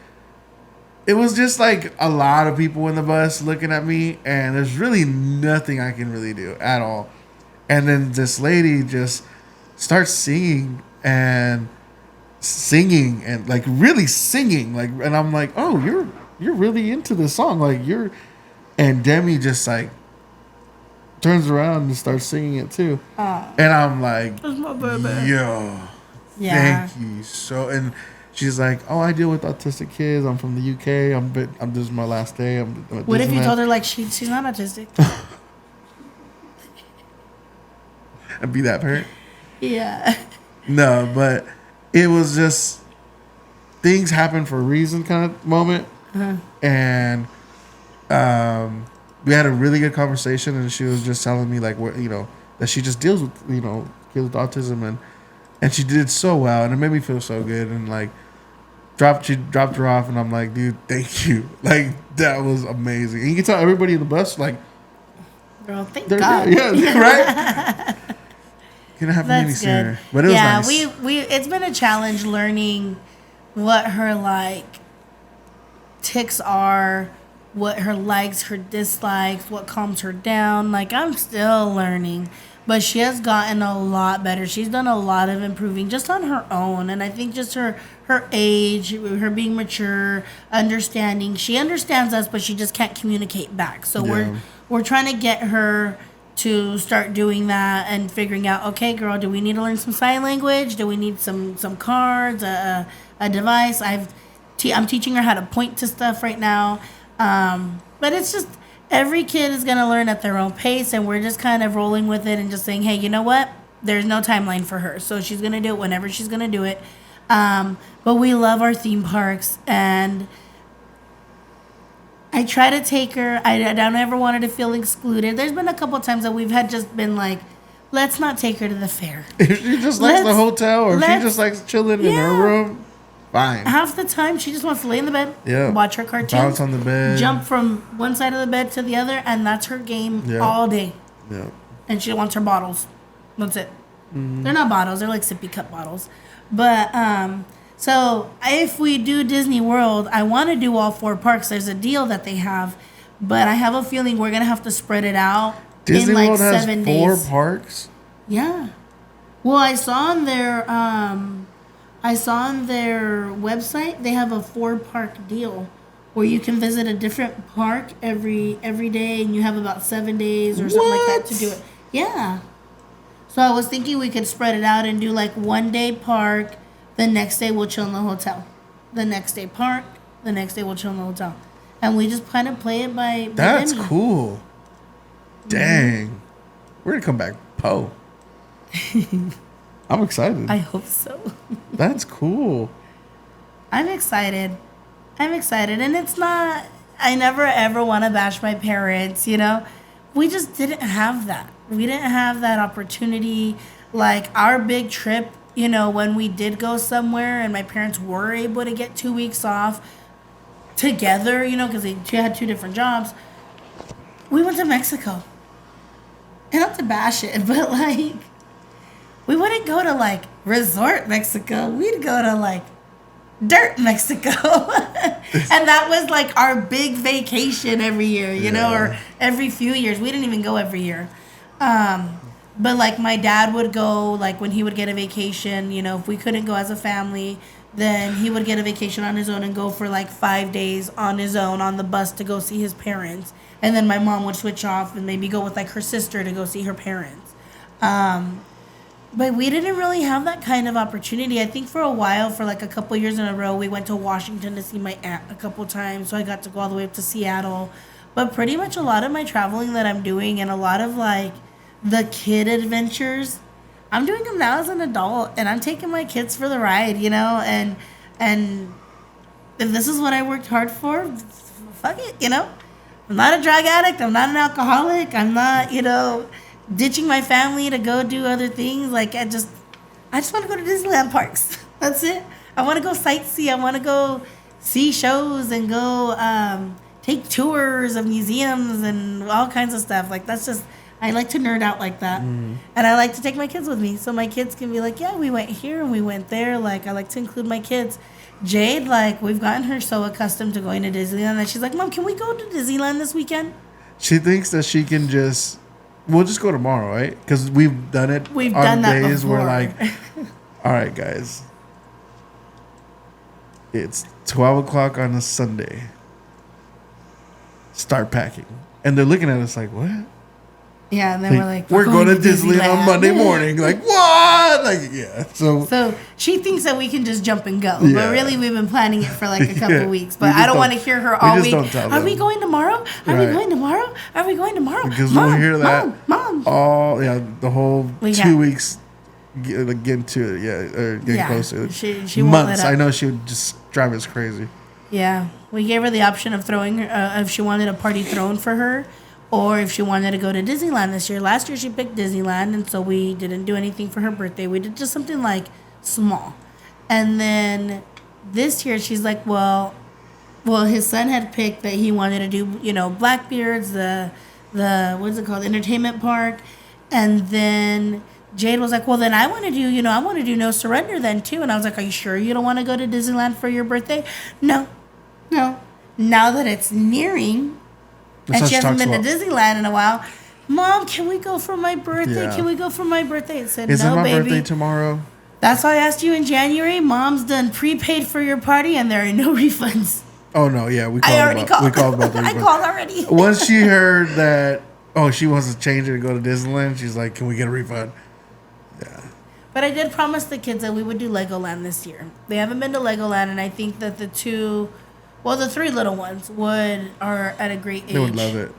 It was just like a lot of people in the bus looking at me, and there's really nothing I can really do at all. And then this lady just starts singing and like really singing, like, and I'm like, oh, you're really into this song, like and Demi just like turns around and starts singing it too. And I'm like, yo, thank you so. And she's like, oh, I deal with autistic kids. I'm from the UK. This is my last day. What if you told her like she's not autistic? And be that parent? Yeah. No, but it was just things happen for a reason kind of moment. Uh-huh. And we had a really good conversation, and she was just telling me like what, you know, that she just deals with, you know, kids with autism, and she did it so well, and it made me feel so good. And like she dropped her off, and I'm like, dude, thank you. Like that was amazing. And you can tell everybody in the bus like, girl, thank God. Yeah, right. Gonna have many sooner, but it was nice. we it's been a challenge learning what her like tics are, what her likes, her dislikes, what calms her down. Like I'm still learning, but she has gotten a lot better. She's done a lot of improving just on her own, and I think just her age, her being mature, understanding. She understands us, but she just can't communicate back. So we're trying to get her to start doing that and figuring out, okay, girl, do we need to learn some sign language? Do we need some cards, a device? I'm teaching her how to point to stuff right now. But it's every kid is going to learn at their own pace, and we're just kind of rolling with it and just saying, hey, you know what? There's no timeline for her, so she's going to do it whenever she's going to do it. But we love our theme parks, and I try to take her. I don't ever want her to feel excluded. There's been a couple of times that we've had just been like, let's not take her to the fair. If she just likes the hotel, or if she just likes chilling in her room, fine. Half the time, she just wants to lay in the bed, watch her cartoons, bounce on the bed, jump from one side of the bed to the other, and that's her game all day. Yeah. And she wants her bottles. That's it. They're not bottles. They're like sippy cup bottles. But, so if we do Disney World, I want to do all 4 parks. There's a deal that they have, but I have a feeling we're going to have to spread it out. Disney in like World has 7 4 days. parks? Yeah. Well, I saw on their website they have a 4-park deal where you can visit a different park every day, and you have about 7 days or something like that to do it. Yeah. So I was thinking we could spread it out and do like 1 day park, the next day we'll chill in the hotel. The next day park, the next day we'll chill in the hotel. And we just kind of play it by That's Demi. cool. Dang. We're going to come back Poe. I'm excited. I hope so. That's cool. I'm excited. And it's not, I never ever want to bash my parents, you know? We just didn't have that. We didn't have that opportunity. Like our big trip, you know, when we did go somewhere and my parents were able to get 2 weeks off together, you know, because they had 2 different jobs. We went to Mexico. And not to bash it, but like, we wouldn't go to like resort Mexico. We'd go to like dirt Mexico. And that was like our big vacation every year, you know, or every few years. We didn't even go every year. But like my dad would go, like when he would get a vacation, you know, if we couldn't go as a family, then he would get a vacation on his own and go for like 5 days on his own on the bus to go see his parents. And then my mom would switch off and maybe go with like her sister to go see her parents. But we didn't really have that kind of opportunity. I think for a while, for like a couple years in a row, we went to Washington to see my aunt a couple times. So I got to go all the way up to Seattle. But pretty much a lot of my traveling that I'm doing and a lot of like the kid adventures, I'm doing them now as an adult. And I'm taking my kids for the ride, you know. And if this is what I worked hard for, fuck it, you know. I'm not a drug addict. I'm not an alcoholic. I'm not, you know, ditching my family to go do other things. Like I just want to go to Disneyland parks. That's it. I want to go sightsee. I want to go see shows and go take tours of museums and all kinds of stuff. Like that's just, I like to nerd out like that. And I like to take my kids with me so my kids can be like, yeah, we went here and we went there. Like I like to include my kids. Jade, like we've gotten her so accustomed to going to Disneyland that she's like, Mom, can we go to Disneyland this weekend? She thinks that she can just, we'll just go tomorrow, right? Because we've done it. We've done that days before. We're like, all right, guys, it's 12 o'clock on a Sunday. Start packing. And they're looking at us like, what? Yeah, and then we're like, we're going to Disneyland on Monday morning. Like, what? Like, yeah. So she thinks that we can just jump and go. Yeah. But really, we've been planning it for like a couple weeks. But We I don't just want to hear her all week. Are we going tomorrow? Are we going tomorrow? Are we going tomorrow? Because we'll hear that Mom. the whole 2 weeks getting to it, or getting closer. She won't months. let up. I know she would just drive us crazy. Yeah, we gave her the option of throwing her, if she wanted a party thrown for her, or if she wanted to go to Disneyland this year. Last year she picked Disneyland, and so we didn't do anything for her birthday. We did just something like small. And then this year she's like, well, his son had picked that he wanted to do, you know, Blackbeard's, the what's it called, entertainment park. And then Jade was like, well, then I want to do No Surrender then too. And I was like, are you sure you don't want to go to Disneyland for your birthday? No. Now that it's nearing, and she hasn't been to Disneyland in a while, Mom, can we go for my birthday? Yeah. Can we go for my birthday? I said, Is no, it my baby. birthday tomorrow? That's why I asked you in January. Mom's done prepaid for your party, and there are no refunds. Oh, no, yeah. We called about the I refund. called already. Once she heard that, she wants to change it and go to Disneyland, she's like, can we get a refund? Yeah. But I did promise the kids that we would do Legoland this year. They haven't been to Legoland, and I think that the 3 little ones are at a great age. They would love it.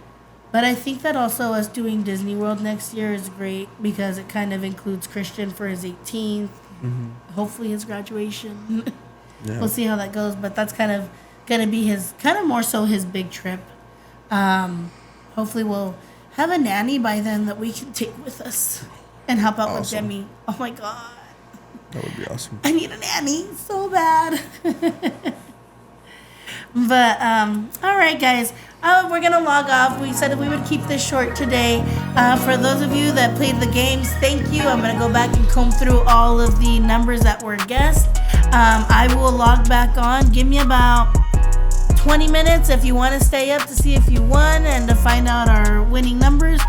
But I think that also us doing Disney World next year is great because it kind of includes Christian for his 18th. Hopefully his graduation. Yeah. We'll see how that goes. But that's kind of going to be his, kind of more so his big trip. Hopefully we'll have a nanny by then that we can take with us and help out with Awesome. Demi. Oh my God. That would be awesome. I need a nanny so bad. But, all right, guys. We're going to log off. We said we would keep this short today. For those of you that played the games, thank you. I'm going to go back and comb through all of the numbers that were guessed. I will log back on. Give me about 20 minutes if you want to stay up to see if you won and to find out our winning numbers.